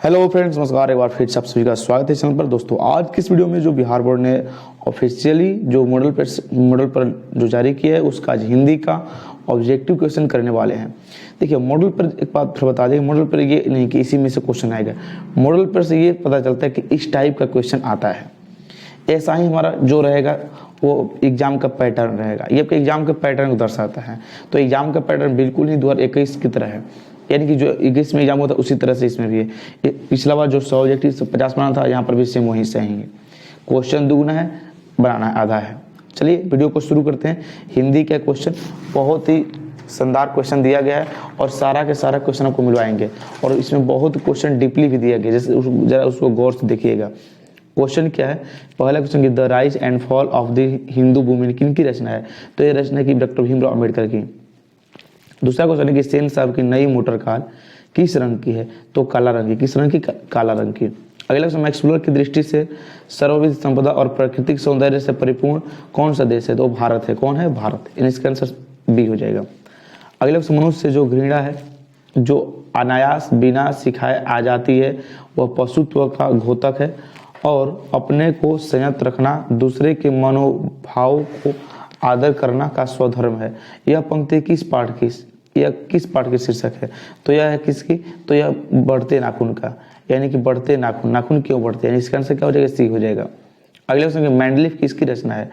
Hello friends, नमस्कार। एक बार फिर से आप सभी का स्वागत है चैनल पर। दोस्तों, आज की इस वीडियो में जो बिहार बोर्ड ने ऑफिशियली जो मॉडल पर जो जारी किया है उसका आज हिंदी का ऑब्जेक्टिव क्वेश्चन करने वाले हैं। देखिए, मॉडल पर एक बात फिर बता दें, मॉडल पर ये नहीं कि इसी में से क्वेश्चन आएगा। मॉडल पर से ये पता चलता है कि इस टाइप का क्वेश्चन आता है। ऐसा ही हमारा जो रहेगा वो एग्जाम का पैटर्न रहेगा। ये आपके एग्जाम का पैटर्न को दर्शाता है। तो एग्जाम का पैटर्न बिल्कुल ही 2021 की तरह है, यानी कि जो 21 में एग्जाम होता है उसी तरह से इसमें भी है। पिछला बार जो 100 ऑब्जेक्टिव 50 बनाना था, यहाँ पर भी सेम वहीं से आएंगे। क्वेश्चन दुगना है, बनाना है आधा है। चलिए वीडियो को शुरू करते हैं। हिंदी का क्वेश्चन बहुत ही शानदार क्वेश्चन दिया गया है और सारा के सारा क्वेश्चन आपको मिलवाएंगे। और इसमें बहुत क्वेश्चन डीपली भी दिया गया, जैसे जरा उसको गौर से देखिएगा। क्वेश्चन क्या है? पहला question, the rise and fall of the Hindu women किन की रचना है? तो ये रचना की डॉक्टर भीमराव अम्बेडकर की। दूसरा क्वेश्चन है कि सेन साहब की नई मोटर कार किस रंग की है? तो काला रंग की। किस रंग की? काला रंग की। अगला क्वेश्चन, एक्सप्लोर की दृष्टि से सर्वविध संपदा और प्राकृतिक सौंदर्य से परिपूर्ण कौन सा देश है? तो भारत है। कौन है? भारत। इसका आंसर बी हो जाएगा। अगला क्वेश्चन, मनुष्य जो घृणा है जो अनायास बिना सिखाए आ जाती है वह पशुत्व का घोतक है और अपने को संयत रखना, दूसरे के मनोभाव को आदर करना का स्वधर्म है। यह पंक्ति किस पाठ की शीर्षक है? तो यह है किसकी? तो यह बढ़ते नाखून का, यानी कि बढ़ते नाखून। नाखून क्यों बढ़ते हैं? इसका आंसर क्या हो जाएगा? सी हो जाएगा। अगले क्वेश्चन, मैंडलीफ किसकी रचना है?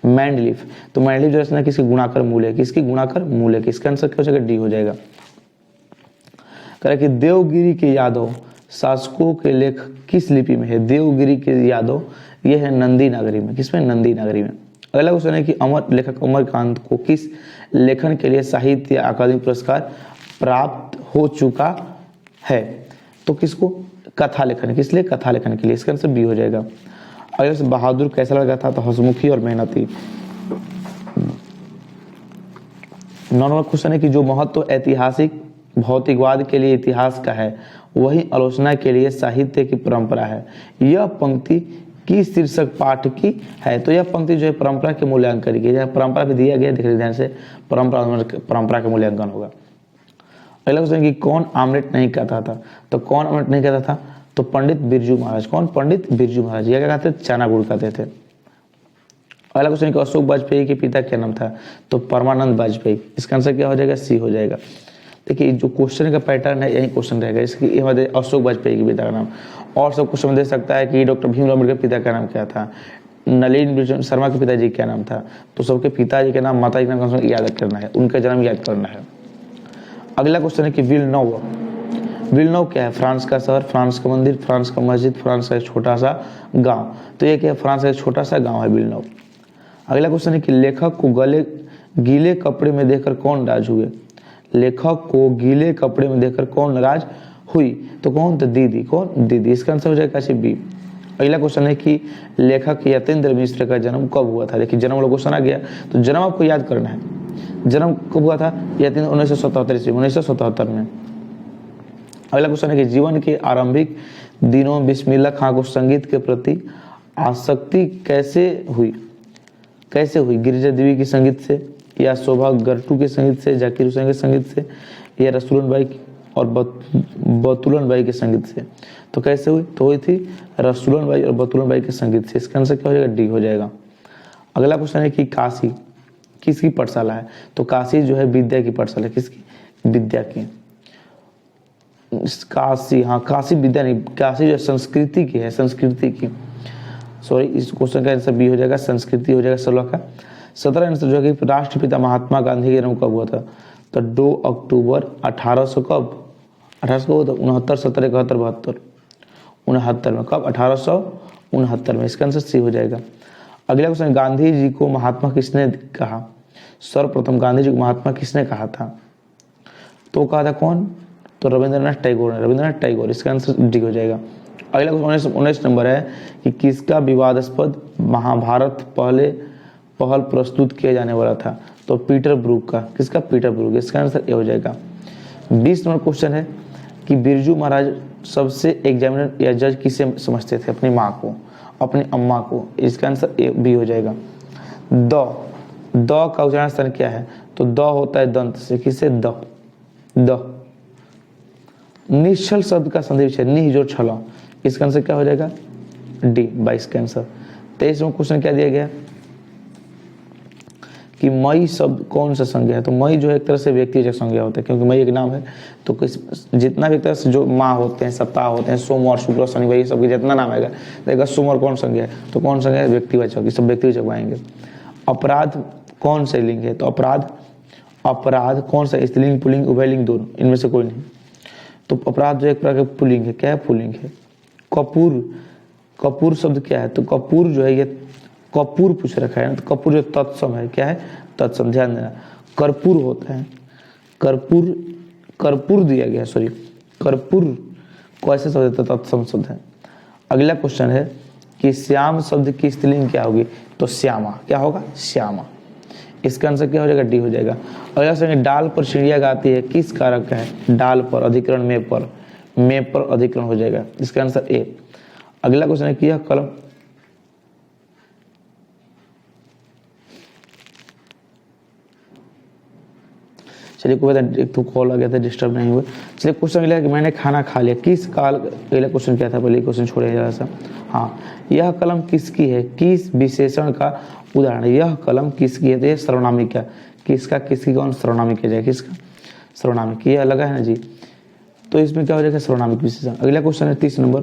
मैंडलीफ। तो मैंडलीफ जो रचना किसकी? गुणाकर मूल है। किसकी? गुणाकर मूल है। इसका आंसर क्या हो जाएगा? डी हो जाएगा। कह रहा कि देवगिरी के यादव शासकों के लेख किस लिपि में है? देवगिरी के यादव यह है नंदी नगरी में। किसमें? नंदी नगरी में। अगला क्वेश्चन है कि लेखक अमरकांत को किस लेखन के लिए साहित्य अकादमी पुरस्कार प्राप्त हो चुका है? तो किसको? कथा लेखन। किस लिए? कथा लेखन के लिए। इसका आंसर बी हो जाएगा। अगला से बहादुर कैसा लड़का था? तो हंसमुखी और मेहनती। नंबर क्वेश्चन है कि जो महत्व ऐतिहासिक भौतिकवाद के लिए इतिहास का है वही आलोचना के लिए साहित्य की परंपरा है। यह पंक्ति की शीर्षक पाठ की है? तो यह पंक्ति जो है परंपरा के मूल्यांकन की है। परंपरा भी दिया गया, देख ध्यान से। परंपरा का मूल्यांकन होगा। अगला क्वेश्चन कि कौन आमलेट नहीं खाता था? तो कौन आमलेट नहीं खाता था? तो पंडित बिरजू महाराज। कौन? पंडित बिरजू महाराज। यह क्या कहते थे? चना गुड़ खाते थे। अगला क्वेश्चन कि अशोक वाजपेयी के पिता क्या नाम था? तो परमानंद वाजपेयी। इसका आंसर क्या हो जाएगा? सी हो जाएगा। देखिए, जो क्वेश्चन का पैटर्न है यही क्वेश्चन रहेगा। इसकी हमारे अशोक वाजपेयी के पिता का नाम। और सब क्वेश्चन दे सकता है कि डॉक्टर भीमराव अम्बेडकर के पिता का नाम क्या था, नलिन शर्मा के पिताजी क्या नाम था। तो सबके पिताजी के नाम, माता जी का नाम याद करना है, उनका जन्म याद करना है। अगला क्वेश्चन है कि विलनोव क्या है? फ्रांस का शहर, फ्रांस का मंदिर, फ्रांस का मस्जिद, फ्रांस का एक छोटा सा गाँव। तो ये क्या है? फ्रांस का एक छोटा सा गाँव है विलनोव। अगला क्वेश्चन है कि लेखक को गीले कपड़े में देखकर कौन नाराज हुए? लेखक को गीले कपड़े में देखकर कौन नाराज हुई? तो कौन? तो दीदी। कौन? दीदी। इसका आंसर हो जाएगा बी। अगला क्वेश्चन है कि लेखक यतीन्द्र मिश्र का जन्म कब हुआ था? देखिए, जन्म वाला क्वेश्चन आ गया तो जन्म आपको याद करना है। जन्म कब हुआ था? यतीन्द्र 1977 में। अगला क्वेश्चन है कि जीवन के आरंभिक दिनों बिस्मिल्लाह खां को संगीत के प्रति आसक्ति कैसे हुई? गिरिजा देवी के संगीत से, या शोभा गर्टू के संगीत से, जाकिर हुसैन के संगीत से, या रसूलन बाई और बतुलन बाई के संगीत से? तो कैसे हुई? तो हुई थी रसूलन बाई और बतुलन बाई के संगीत से। इसका आंसर क्या हो जाएगा? डी हो जाएगा। अगला क्वेश्चन है कि काशी किसकी पाठशाला है? तो काशी जो है विद्या की पाठशाला। किसकी? विद्या की। काशी, हाँ, काशी विद्या नहीं, काशी जो संस्कृति की है, संस्कृति की। सॉरी, इस क्वेश्चन का आंसर बी हो जाएगा, संस्कृति हो जाएगा 16 का। 17 आंसर जो है कि राष्ट्रपिता महात्मा गांधी का जन्म कब हुआ था? तो 2 अक्टूबर 1800 कब? 1800 हुआ था 69, 70, 71, 72, 69 में। कब? 1869 में। इसका आंसर सी हो जाएगा। अगला क्वेश्चन, गांधी जी को महात्मा किसने कहा? सर्वप्रथम गांधी जी को महात्मा किसने कहा था? तो कहा था कौन? तो रविंद्रनाथ टैगोर ने। रविंद्रनाथ टैगोर। इसका आंसर डी हो जाएगा। अगला क्वेश्चन 19 नंबर है कि किसका विवादास्पद महाभारत पहल प्रस्तुत किया जाने वाला था? तो पीटर ब्रूक का। किसका? Peter Brook. इसका आंसर ए हो जाएगा। 20 नंबर क्वेश्चन है कि बिरजू महाराज सबसे एग्जामिनर या जज किसे समझते थे? अपनी माँ को, अपनी अम्मा को। इसका आंसर ए बी हो जाएगा। द का उच्चारण स्थान क्या है? तो द होता है दंत से। किससे? द। निश्चल शब्द का संधि विच्छेद, निह जो छला, इसका आंसर क्या हो जाएगा डी 22 का आंसर। 23वां क्वेश्चन क्या दिया गया कि मई शब्द कौन सा संज्ञा है। तो मई जो है एक तरह से व्यक्तिवाचक संज्ञा होता है, क्योंकि मई एक नाम है। तो किस जितना भी एक तरह से जो माह होते हैं, सप्ताह होते हैं, सोमवार शुक्र शनिवार, ये सब के जितना नाम आएगा देखा सोमवार कौन संज्ञा है, तो कौन संज्ञा है व्यक्तिवाचक, ये सब व्यक्तिवाचक आएंगे। अपराध कौन सा लिंग है, तो अपराध कौन सा, स्त्रीलिंग पुल्लिंग उभयलिंग दोनों, इनमें से कोई नहीं। तो अपराध जो एक प्रकार का पुल्लिंग है, क्या है पुल्लिंग है। कपूर शब्द क्या है, तो कपूर जो है ये कपूर पूछ रखा है ना, तो कपूर जो तत्सम है, क्या है तत्सम, ध्यान देना। कर्पूर होता है, कर्पूर दिया गया, सॉरी कर्पूर कैसे शब्द है, तत्सम शब्द है। अगला क्वेश्चन है कि श्याम शब्द की स्त्रीलिंग क्या होगी, तो श्यामा, क्या होगा श्यामा, इसका आंसर क्या हो जाएगा डी हो जाएगा। अगला क्वेश्चन है डाल पर चिड़िया गाती है, किस कारक का है, डाल पर अधिकरण में पर अधिकरण हो जाएगा, इसका आंसर ए। अगला क्वेश्चन है कि यह कलम, चलिए कोई एक तो कॉल आ गया था, डिस्टर्ब नहीं हुए। चलिए क्वेश्चन मिला कि मैंने खाना खा लिया, किस काल, अगला क्वेश्चन क्या था, पहले क्वेश्चन छोड़े जरा सा। हाँ, यह कलम किसकी है, किस विशेषण का उदाहरण है, यह कलम किसकी है, तो यह सर्वनामिक है। किसका, किसकी कौन सर्वनामिक किया जाए, किसका सर्वनामिक, ये लगा है ना जी, तो इसमें क्या हो जाएगा सर्वनामिक विशेषण। अगला क्वेश्चन है 30 नंबर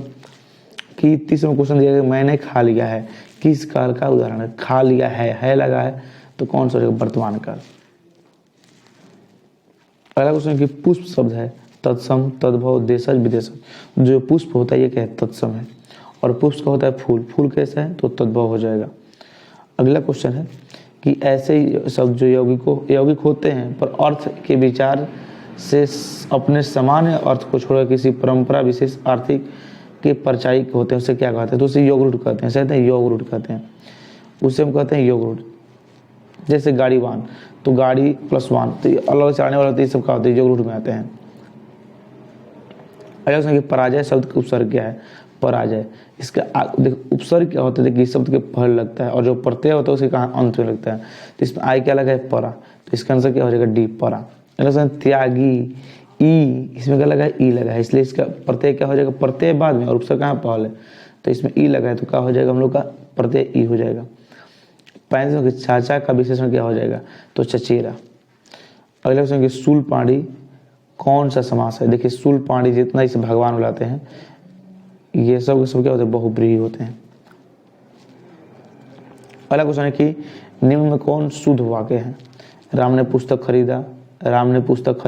कि 30वां क्वेश्चन दिया गया मैंने खा लिया है, किस काल का उदाहरण है, खा लिया है लगा है, तो कौन सा हो जाएगा वर्तमान काल। अगला क्वेश्चन कि पुष्प शब्द है, तत्सम तद्भव देशज विदेशज, जो पुष्प होता है ये क्या है तत्सम है, और पुष्प का होता है फूल कैसा है, तो तद्भव हो जाएगा। अगला क्वेश्चन है कि ऐसे शब्द जो यौगिक होते हैं पर अर्थ के विचार से अपने सामान्य अर्थ को छोड़कर किसी परंपरा विशेष आर्थिक के परचाई होते हैं, उसे क्या कहते हैं, तो उसे योग रूट कहते हैं, कहते हैं योग रूट कहते हैं, उसे हम कहते हैं योग रूट। जैसे गाड़ी वाहन, तो गाड़ी प्लस वाहन, तो अलग अलग चलाने वाले होते हैं, सब क्या होते हैं योग रूट में आते हैं। अगला पराजय शब्द का उपसर्ग क्या है, पराजय, इसका देखो उपसर्ग क्या होता है, देखिए शब्द के पहले लगता है, और जो प्रत्यय होता है उसके कहाँ अंत में लगता है, तो इसमें आई क्या लगा है परा, तो इसका आंसर क्या हो जाएगा डी परा। अगला त्यागी, ई, इसमें क्या लगा है ई लगा है, इसलिए इसका प्रत्यय क्या हो जाएगा, प्रत्यय बाद में और उपसर्ग कहाँ पहले, तो इसमें ई लगा है, तो क्या हो जाएगा हम लोग का प्रत्यय ई हो जाएगा। 35 चाचा का विशेषण क्या हो जाएगा, तो चचेरा। अगला क्वेश्चन शूल पाणी कौन सा समास है, देखिए शूल पाणी जितना इसे भगवान बुलाते हैं, ये सब क्या होते हैं बहुब्रीहि होते हैं। अगला क्वेश्चन है कि निम्न में कौन शुद्ध वाक्य है, राम ने पुस्तक खरीदा, राम ने पुस्तक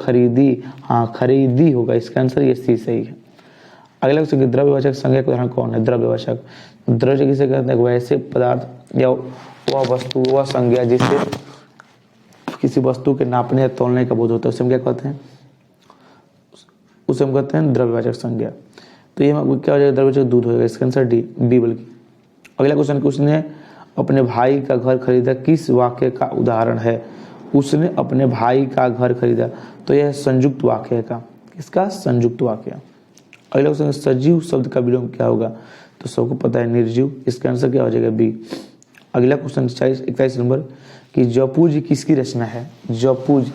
खरीदी, हाँ खरीदी होगा, इसका आंसर ये सी सही है। अगला क्वेश्चन द्रव्यवाचक संज्ञा का उदाहरण कौन है, द्रव्यवाचक, द्रव्य किसे कहते हैं, वैसे पदार्थ या वह वस्तु, वह संज्ञा जिससे किसी वस्तु के नापने या तोलने का बोध होता है, उसे हम क्या कहते हैं, उसे हम कहते हैं द्रव्यवाचक संज्ञा। तो ये क्या हो जाएगा, द्रव्यवाचक दूध होगा, इसका आंसर डी बी बल्कि। अगला क्वेश्चन कि उसने अपने भाई का घर खरीदा, किस वाक्य का उदाहरण है, उसने अपने भाई का घर खरीदा, तो यह संयुक्त वाक्य है का, किसका संयुक्त वाक्य। अगला क्वेश्चन सजीव शब्द का विलोम क्या होगा, तो सबको पता है निर्जीव, इसका आंसर क्या हो जाएगा बी। अगला क्वेश्चन 41 नंबर कि जपू जी किसकी रचना है, जपू जी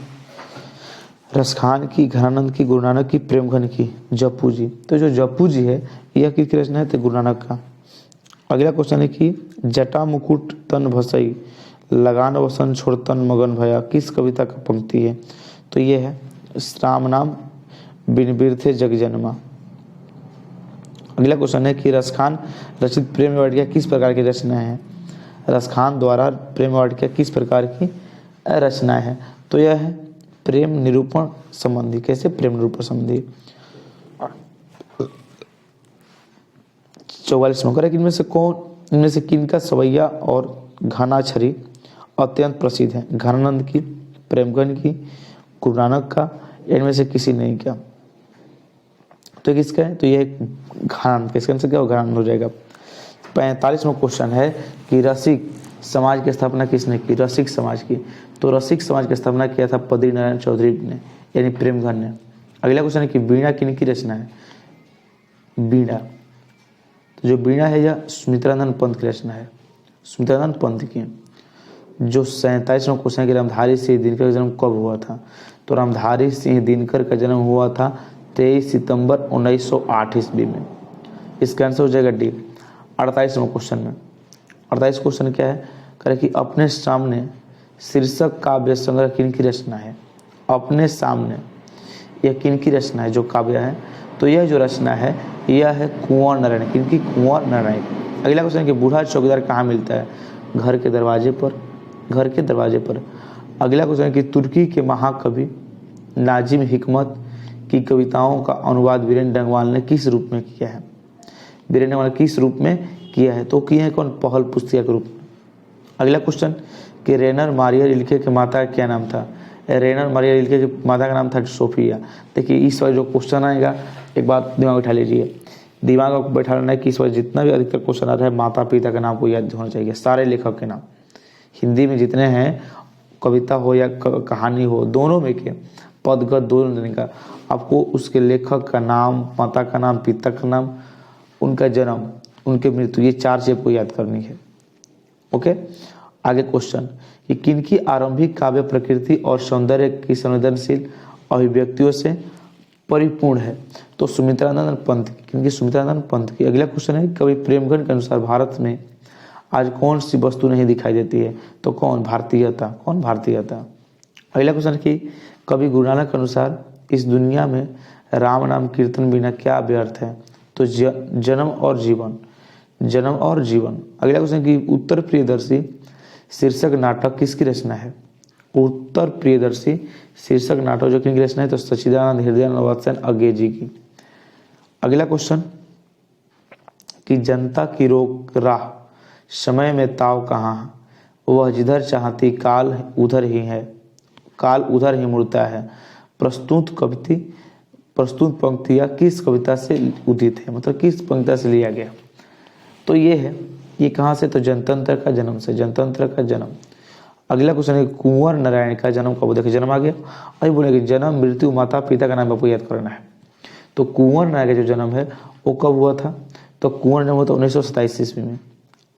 रसखान की, घनानंद की, गुरु नानक की, प्रेमघन की, जपू जी, तो जो जपू जी है यह किसकी रचना है, तो गुरु नानक का। अगला क्वेश्चन है कि जटा मुकुट तन भसई, लगान वसन छोड़ तन मगन भया, किस कविता का पंक्ति है, तो ये है राम नाम बिन बिरथे जग जन्मा। अगला क्वेश्चन है कि रसखान रचित प्रेम वाटिका किस प्रकार की रचना है, रसखान द्वारा प्रेम वाटिका किस प्रकार की रचना है, तो यह है प्रेम निरूपण संबंधी, कैसे प्रेम निरूपण संबंधी। 44 में करें इनमें से किन का सवैया और घना छरी अत्यंत प्रसिद्ध है, घनानंद की, प्रेमगन की, गुरु नानक का, इनमें से किसी नहीं क्या, तो किसका है, तो यह घनानंद, इसका आंसर क्या हो, घनानंद हो जाएगा। 45वां क्वेश्चन है कि रसिक समाज की स्थापना किसने की, रसिक समाज की, तो रसिक समाज की स्थापना किया था बद्री नारायण चौधरी ने, यानी प्रेमघन ने। अगला क्वेश्चन है कि वीणा किनकी रचना है, वीणा, तो जो वीणा है यह सुमित्रानंद पंत की रचना है, सुमित्रानंद पंत की। जो 47वां क्वेश्चन है कि रामधारी सिंह दिनकर का जन्म कब हुआ था, तो रामधारी सिंह दिनकर का जन्म हुआ था 23 सितंबर 1908 ईस्वी में। इसका आंसर हो जाएगा डी। 48वां क्वेश्चन में 48 क्वेश्चन क्या है, करें कि अपने सामने शीर्षक काव्य संग्रह किनकी रचना है। अपने सामने यह किनकी रचना है जो काव्य है, तो यह जो रचना है यह है कुंवर नारायण। किनकी? कुंवर नारायण। अगला क्वेश्चन है कि बूढ़ा चौकीदार कहाँ मिलता है। घर के दरवाजे पर, घर के दरवाजे पर। अगला क्वेश्चन है कि तुर्की के महाकवि नाजिम हिकमत की कविताओं का अनुवाद वीरेंद्र डंगवाल ने किस रूप में किया है। वीरेंद्र डंगवाल किस रूप में किया है, तो किए हैं कौन? पहल पुस्तिका के रूप में। अगला क्वेश्चन कि रेनर मारिया रिल्के के माता का क्या नाम था। रेनर मारिया रिल्के की माता का नाम था सोफिया। देखिए इस बार जो क्वेश्चन आएगा एक बात दिमाग बैठा लीजिए, दिमाग को बैठा लेना है कि इस बार जितना भी अधिकतर क्वेश्चन आता है माता पिता का नाम को याद होना चाहिए, सारे लेखक के नाम। हिंदी में जितने हैं, कविता हो या कहानी हो, दोनों में के पदगत दोनों देने का, आपको उसके लेखक का नाम, माता का नाम, पिता का नाम, उनका जन्म, उनके मृत्यु, ये 4 चीज आपको याद करनी है। ओके, आगे क्वेश्चन कि किनकी आरंभिक काव्य प्रकृति और सौंदर्य की संवेदनशील अभिव्यक्तियों से परिपूर्ण है, तो सुमित्रानंद पंत की। किनकी? सुमित्रानंद पंत की। अगला क्वेश्चन है कवि प्रेमगढ़ के अनुसार भारत में आज कौन सी वस्तु नहीं दिखाई देती है, तो कौन? भारतीयता। कौन? भारतीयता। अगला क्वेश्चन है कि कवि गुरु नानक के अनुसार इस दुनिया में राम नाम कीर्तन बिना क्या व्यर्थ है, तो जन्म और जीवन। जन्म और जीवन। अगला क्वेश्चन कि उत्तर प्रियदर्शी शीर्षक नाटक किसकी रचना है। उत्तर प्रियदर्शी शीर्षक नाटक जो किनकी रचना है, तो सच्चिदानंद हृदयानंद वत्सन अज्ञे जी की। अगला क्वेश्चन कि जनता की रोक राह समय में ताव कहाँ, वह जिधर चाहती काल उधर ही है, काल उधर ही मुड़ता है। प्रस्तुत पंक्तियाँ किस कविता से उदित है, मतलब किस पंक्ति से लिया गया, तो ये है, ये कहाँ से, तो जनतंत्र का जन्म से, जनतंत्र का जन्म। अगला क्वेश्चन है कुंवर नारायण का जन्म कब। देखिए जन्म आ गया, अभी बोलेंगे जन्म मृत्यु माता पिता का नाम आपको याद करना है। तो कुंवर नारायण का जो जन्म है वो कब हुआ था, तो कुंवर जन्म हुआ था 1927 ईस्वी में।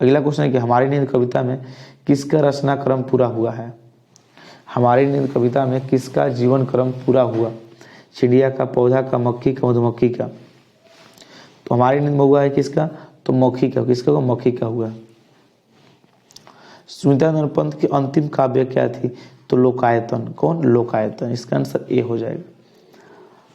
अगला क्वेश्चन है कि हमारी नींद कविता में किसका रचना क्रम पूरा हुआ है। हमारी नींद कविता में किसका जीवन क्रम पूरा हुआ। चिड़िया का, पौधा का, मक्खी का, मधुमक्खी का। तो हमारी नींद में हुआ है किसका, तो मक्खी का। किसका हुआ? मक्खी का हुआ। सुमित्रानंद पंत की अंतिम काव्य क्या थी, तो लोकायतन। कौन? लोकायतन। इसका आंसर ए हो जाएगा।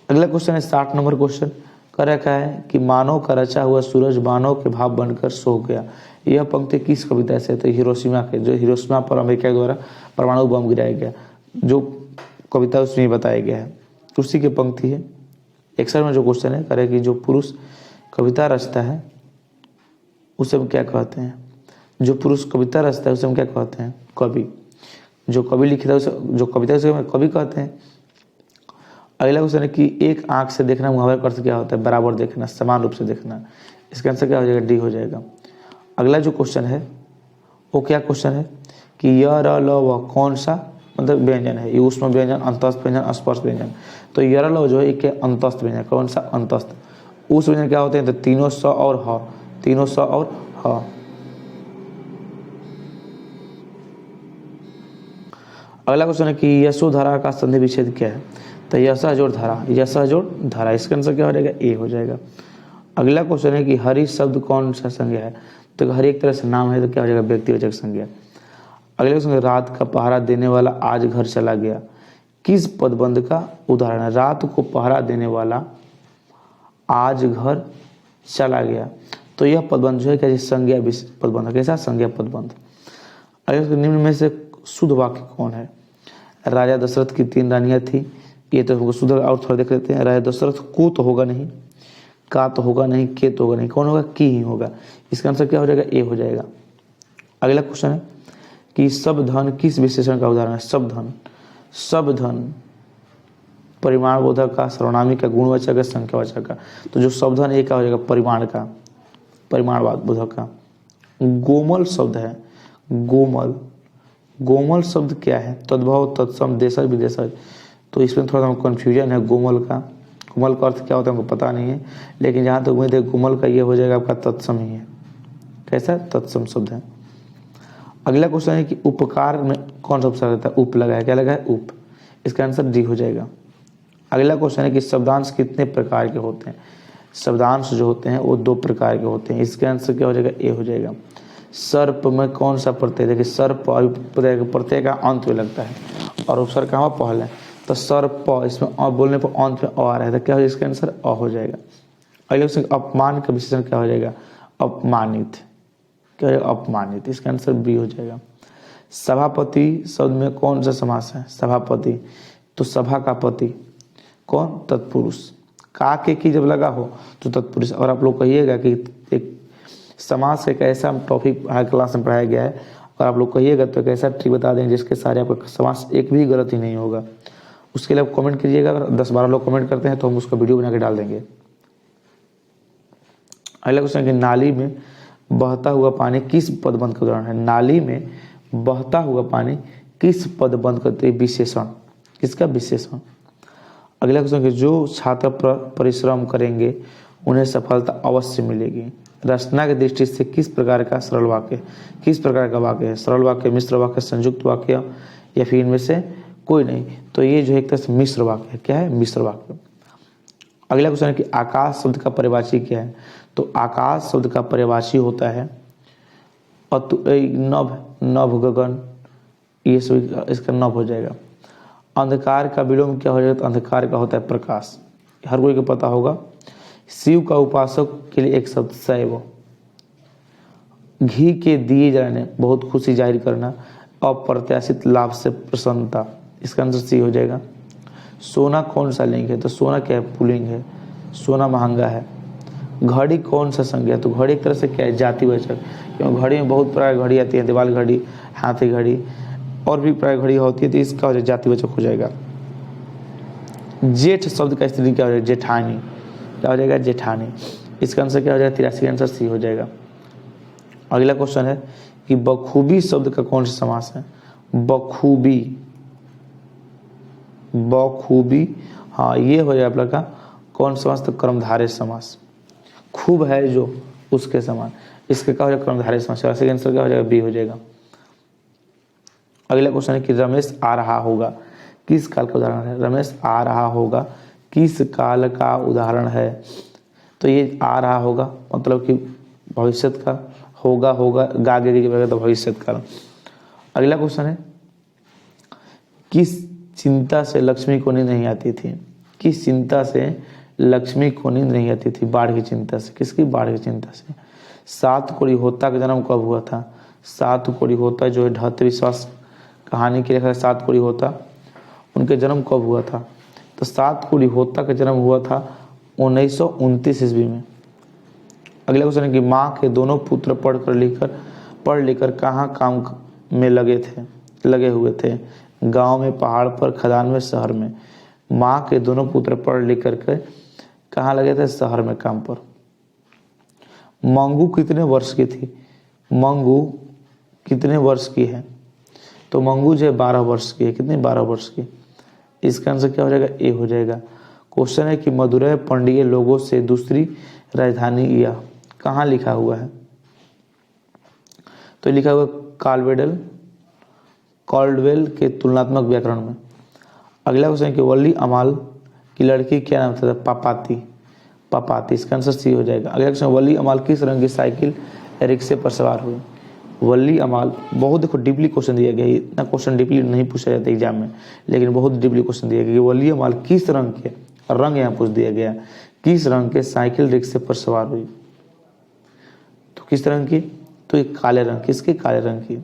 अगला क्वेश्चन है 60 नंबर क्वेश्चन कर रखा है कि मानव का रचा हुआ सूरज बानों के भाव बनकर सो गया। यह पंक्ति किस कविता से, तो हिरोशिमा के, जो हिरोशिमा पर अमेरिका द्वारा परमाणु बम गिराया गया, जो कविता उसमें बताया गया है, उसी की पंक्ति है। 61 में जो क्वेश्चन है करे कि जो पुरुष कविता रचता है उसे हम क्या कहते हैं। जो पुरुष कविता रचता है उसे हम क्या कहते हैं, कवि। जो कवि लिखता है उसे, जो कविता उसे हम कवि कहते हैं। अगला क्वेश्चन है कि एक आंख से देखना मुहावरे का अर्थ क्या होता है, बराबर देखना, समान रूप से देखना। इसका आंसर क्या हो जाएगा, डी हो जाएगा। अगला जो क्वेश्चन है वो क्या क्वेश्चन है कि य र ल व कौन सा मतलब व्यंजन है, ये ऊष्म व्यंजन, अंतस्थ व्यंजन, स्पर्श व्यंजन। तो य र ल जो है एक अंतस्थ व्यंजन। कौन सा? अंतस्थ। उस व्यंजन क्या होते हैं, तो तीनों स और ह, तीनों स और ह। अगला क्वेश्चन है कि यशोधरा का संधि विच्छेद क्या है, तो यशा जोड़ धारा, यशा जोड़ धारा। इसका आंसर क्या हो जाएगा, ए हो जाएगा। अगला क्वेश्चन है कि हरि शब्द कौन सा संज्ञा है, तो हर एक तरह से नाम है, तो क्या हो जाएगा, व्यक्तिवाचक संज्ञा। अगला क्वेश्चन, रात का पहरा देने वाला आज घर चला गया, किस पदबंध का उदाहरण है। रात को पहरा देने वाला आज घर चला गया, तो यह पदबंध जो है क्या, संज्ञा पदबंध। कैसा? संज्ञा पदबंध। अगला निम्न में से शुद्ध वाक्य कौन है। राजा दशरथ की 3 रानियां थी, ये तो शुद्ध, और थोड़ा देख लेते हैं। राजा दशरथ को तो होगा नहीं, का तो होगा नहीं, के तो होगा नहीं, कौन होगा, की ही होगा। इसका आंसर क्या हो जाएगा, ए हो जाएगा। अगला क्वेश्चन है कि सब धन किस विशेषण का उदाहरण है। सब धन, सब धन परिमाण बोधक का, सर्वनामी का, गुणवाचक का, संख्यावाचक का। तो जो सब धन एक का हो जाएगा, परिमाण का, परिमाण बोधक का। गोमल शब्द है, गोमल, गोमल शब्द क्या है, तद्भव, तत्सम, देशज, विदेशज। तो इसमें थोड़ा सा कन्फ्यूजन है गोमल का। गोमल का अर्थ क्या होता है हमको पता नहीं है, लेकिन जहाँ तक उम्मीद है गोमल का ये हो जाएगा आपका तत्सम ही है। कैसा? तत्सम शब्द है। अगला क्वेश्चन है कि उपकार में कौन सा उपसर्ग रहता है, उप लगा है, क्या लगा है, उप। इसका आंसर डी हो जाएगा। अगला क्वेश्चन है कि शब्दांश कितने प्रकार के होते हैं। शब्दांश जो होते हैं वो 2 प्रकार के होते हैं। इसका आंसर क्या हो जाएगा, ए हो जाएगा। सर्प में कौन सा प्रत्यय, देखिए सर्प प्रत्यय का अंत में लगता है और उपसर्ग कहाँ पहले, तो सर्प इसमें बोलने पर अंत में अ आ रहा है, तो क्या हो जाएगा इसका आंसर अ हो जाएगा। अगले क्वेश्चन अपमान का विशेषण क्या हो जाएगा, अपमानित, क्या हो जाएगा अपमानित, इसका आंसर बी हो जाएगा। सभापति शब्द में कौन सा समास है, सभापति, तो सभा का पति कौन, तत्पुरुष। का के की जब लगा हो तो तत्पुरुष। और आप लोग कहिएगा कि एक समास एक ऐसा टॉपिक हर क्लास में पढ़ाया गया है, और आप लोग कहिएगा तो एक ऐसा ट्रिक बता देंगे जिसके सारे आपका समास एक भी गलत ही नहीं होगा। उसके लिए आप कमेंट कीजिएगा, अगर 10-12 लोग कमेंट करते हैं तो हम उसका वीडियो बना के डाल देंगे। अगला क्वेश्चन है कि नाली में बहता हुआ पानी किस पदबंध का उदाहरण है। नाली में बहता हुआ पानी किस पदबंध का विशेषण, किसका विशेषण। अगला क्वेश्चन है कि जो छात्र परिश्रम करेंगे उन्हें सफलता अवश्य मिलेगी। रचना की दृष्टि से किस प्रकार का सरल वाक्य, किस प्रकार का वाक्य है, सरल वाक्य, मिश्र वाक्य, संयुक्त वाक्य या फिर इनमें से कोई नहीं, तो ये जो है एक तरह से मिश्र वाक्य है। क्या है, मिश्र वाक्य। अगला क्वेश्चन है कि आकाश शब्द का परिभाषी क्या है, तो आकाश शब्द का परिभाषी होता है नभ, नभ गगन, ये सब इसका नभ हो जाएगा। अंधकार का विलोम क्या हो जाएगा, तो अंधकार का होता है प्रकाश, हर कोई को पता होगा। शिव का उपासक के लिए एक शब्द शैव। घी के दिए जाने बहुत खुशी जाहिर करना, अप्रत्याशित लाभ से प्रसन्नता, इसका आंसर सी हो जाएगा। सोना कौन सा लिंग है, तो सोना क्या है, पुल्लिंग है, सोना महंगा है। घड़ी कौन सा संज्ञा, तो घड़ी एक तरह से क्या है, जातिवाचक, क्योंकि घड़ी में बहुत प्रकार की घड़ी आती है, दीवाल घड़ी, हाथी घड़ी और भी प्रकार घड़ी होती है, तो इसका हो जाएगा जातिवाचक हो जाएगा। जेठ शब्द का स्त्री क्या हो जाएगा, जेठानी, क्या हो जाएगा, जेठानी, इसका आंसर क्या हो जाएगा, 83 आंसर सी हो जाएगा। अगला क्वेश्चन है कि बखूबी शब्द का कौन सा समास है, बखूबी, बखूबी, हाँ ये हो जाएगा आप लोग का कौन समास, तो कर्मधारय समास। खूब है जो उसके समान, इसके क्या हो जाएगा, कर्मधारय समास। इसका आंसर क्या हो जाएगा, बी हो जाएगा। अगला क्वेश्चन है कि रमेश आ रहा होगा किस काल का उदाहरण है। रमेश आ रहा होगा किस काल का उदाहरण है, तो ये आ रहा होगा मतलब कि भविष्य का, होगा होगा गागे की जगह तो भविष्य काल। अगला क्वेश्चन है किस चिंता से लक्ष्मी को नींद नहीं आती थी, किस चिंता से लक्ष्मी को नींद नहीं आती थी, बाढ़ की चिंता से। किसकी, बाढ़ की चिंता से। सात कोड़ी होता का जन्म कब हुआ था, सात कोड़ी होता जो है ढहते विश्वास कहानी के लेखक सात कोड़ी होता, उनके जन्म कब हुआ था, तो सात कोड़ी होता का जन्म हुआ था 1929 ईस्वी में। अगला क्वेश्चन है कि माँ के दोनों पुत्र पढ़ लिखकर कहाँ काम में लगे हुए थे। गांव में, पहाड़ पर, खदान में, शहर में। माँ के दोनों पुत्र पढ़ लिख करके कहाँ लगे थे, शहर में काम पर। मंगू कितने वर्ष की थी, मंगू कितने वर्ष की है, तो मंगू जो है 12 वर्ष की है। कितने, 12 वर्ष की। इसका आंसर क्या हो जाएगा, ए हो जाएगा। क्वेश्चन है कि मदुरै पंडीय लोगों से दूसरी राजधानी यह कहाँ लिखा हुआ है, तो लिखा हुआ कॉल्डवेल के तुलनात्मक व्याकरण में। अगला क्वेश्चन है कि वल्ली अमाल की लड़की क्या नाम था, पापाती, पापाती, इसका आंसर सी हो जाएगा। अगला क्वेश्चन, वल्ली अमाल किस रंग की साइकिल या रिक्शे पर सवार हुई। वल्ली अमाल, बहुत देखो डीपली क्वेश्चन दिया गया है, इतना क्वेश्चन डीपली नहीं पूछा जाता एग्जाम में, लेकिन बहुत डीपली क्वेश्चन दिया गया कि वल्ली अमाल किस रंग के, रंग यहाँ पूछ दिया गया, किस रंग के साइकिल रिक्शे पर सवार हुई, तो किस रंग की, तो ये काले रंग की। इसके, काले रंग की।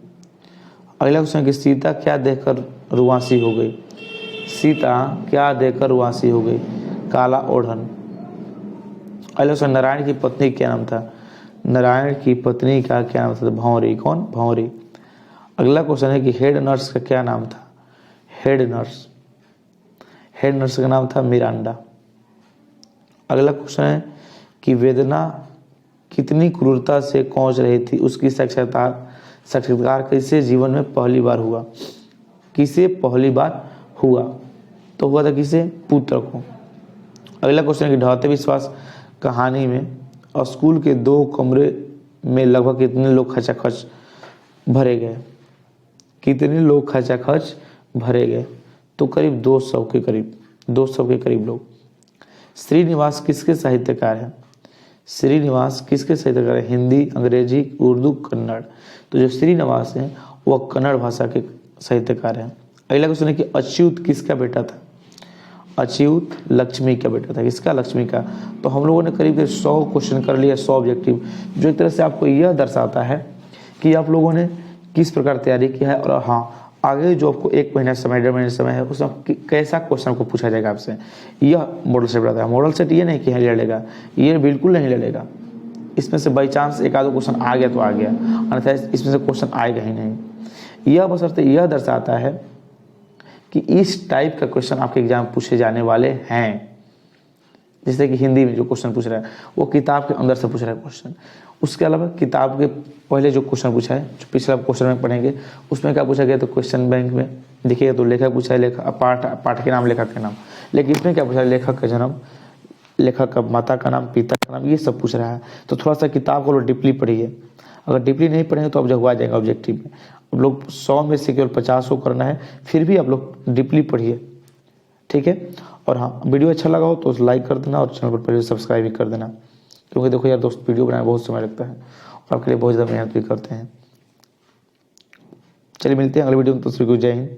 अगला क्वेश्चन कि सीता क्या देखकर रुआसी हो गई, सीता क्या देखकर रुआसी हो गई, काला ओढ़न। अगला क्वेश्चन, नारायण की पत्नी क्या नाम था, नारायण की पत्नी का क्या नाम था, भंवरी, कौन, भंवरी। अगला क्वेश्चन है कि हेड नर्स का क्या नाम था, हेड नर्स, हेड नर्स का नाम था मिरांडा। अगला क्वेश्चन है कि वेदना कितनी क्रूरता से कोंच रही थी, उसकी साक्षात्कार किसे जीवन में पहली बार हुआ, किसे पहली बार हुआ, तो हुआ था किसे, पुत्र को। अगला क्वेश्चन है कि ढहते विश्वास कहानी में स्कूल के 2 कमरे में लगभग कितने लोग खचाखच भरे गए, कितने लोग खचाखच भरे गए, तो करीब 200 के करीब लोग। श्रीनिवास किसके साहित्यकार हैं? श्रीनिवास किसके साहित्यकार हैं? हिंदी, अंग्रेजी, उर्दू, कन्नड़। तो जो श्रीनिवास हैं वह कन्नड़ भाषा के साहित्यकार हैं। अगला क्वेश्चन है कि अच्युत किसका बेटा था? अच्युत लक्ष्मी का बेटा था। किसका? लक्ष्मी का। तो हम लोगों ने करीब 100 क्वेश्चन कर लिया, 100 ऑब्जेक्टिव, जो एक तरह से आपको यह दर्शाता है कि आप लोगों ने किस प्रकार तैयारी किया है। और हाँ, आगे जो आपको 1 महीना समय, 1.5 महीने समय है, उसमें कैसा क्वेश्चन को पूछा जाएगा आपसे, यह मॉडल सेट बताता है। मॉडल सेट ये नहीं कि लड़ेगा, ये बिल्कुल नहीं लड़ेगा। इसमें से बाई चांस एक आधो क्वेश्चन आ गया तो आ गया, अन्यथा इसमें से क्वेश्चन आएगा ही नहीं। यह बशर्ते यह दर्शाता है कि इस टाइप का क्वेश्चन आपके एग्जाम पूछे जाने वाले हैं। जैसे कि हिंदी में जो क्वेश्चन पूछ रहा है वो किताब के अंदर से पूछ रहा है क्वेश्चन। उसके अलावा किताब के पहले जो क्वेश्चन पूछा है, जो पिछला क्वेश्चन में पढ़ेंगे, उसमें क्या पूछा गया? तो क्वेश्चन बैंक में देखिएगा तो लेखक पूछा है, पाठ के नाम, लेखक के नाम। लेकिन इसमें क्या पूछा है? लेखक का जन्म, लेखक का माता का नाम, पिता का नाम, ये सब पूछ रहा है। तो थोड़ा सा किताब को डीपली पढ़िए। अगर डीपली नहीं पढ़ेंगे तो अब जब हुआ जाएगा ऑब्जेक्टिव में, अब लोग 100 में से केवल 50 को करना है, फिर भी आप लोग डीपली पढ़िए, ठीक है। और हाँ, वीडियो अच्छा लगा हो तो लाइक कर देना और चैनल पर पहले सब्सक्राइब भी कर देना, क्योंकि देखो यार दोस्त, वीडियो बनाने में बहुत समय लगता है और आपके लिए बहुत ज़्यादा मेहनत भी करते हैं। चलिए मिलते हैं अगले वीडियो में, तो जय हिंद।